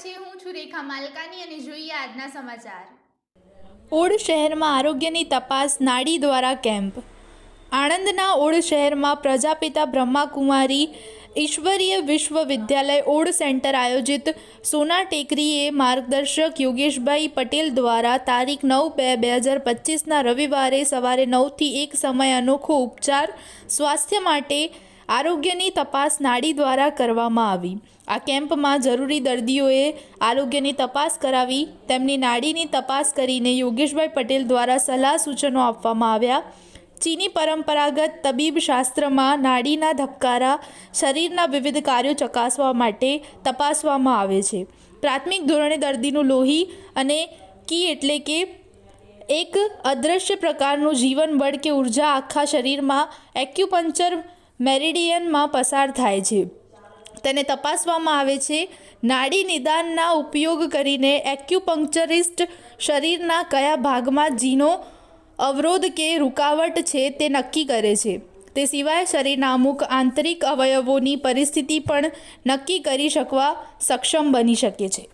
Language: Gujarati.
છે। હું છું રેખા માલકાની અને જોઈએ આજના સમાચાર। ઓડ શહેરમાં આરોગ્યની તપાસ નાડી દ્વારા કેમ્પ। આણંદના ઓડ શહેરમાં પ્રજાપિતા બ્રહ્માકુમારી ઈશ્વરીય વિશ્વવિદ્યાલય ઓડ સેન્ટર આયોજિત સોના ટેકરીએ માર્ગદર્શક યોગેશભાઈ પટેલ દ્વારા તારીખ 9/2/2025ના રવિવારે સવારે 9 થી 1 સમય અનોખો ઉપચાર સ્વાસ્થ્ય માટે આરોગ્યની તપાસ નાડી દ્વારા કરવામાં આવી। આ કેમ્પમાં જરૂરી દર્દીઓએ આરોગ્યની તપાસ કરાવી તેમની નાડીની તપાસ કરીને યોગેશભાઈ પટેલ દ્વારા સલાહ સૂચનો આપવામાં આવ્યા। ચીની પરંપરાગત તબીબ શાસ્ત્રમાં નાડીના ધબકારા શરીરના વિવિધ કાર્યો ચકાસવા માટે તપાસવામાં આવે છે। પ્રાથમિક ધોરણે દર્દીનું લોહી અને કી એટલે કે એક અદૃશ્ય પ્રકારનું જીવન બળ કે ઉર્જા આખા શરીરમાં એક્યુપંક્ચર મેરિડિયનમાં પસાર થાય છે તેને તપાસવામાં આવે છે। નાડી નિદાનના ઉપયોગ કરીને એક્યુપંક્ચરિસ્ટ શરીરના કયા ભાગમાં જીનો અવરોધ કે રૂકાવટ છે તે નક્કી કરે છે। તે સિવાય શરીરના અમુક આંતરિક અવયવોની પરિસ્થિતિ પણ નક્કી કરી શકવા સક્ષમ બની શકે છે।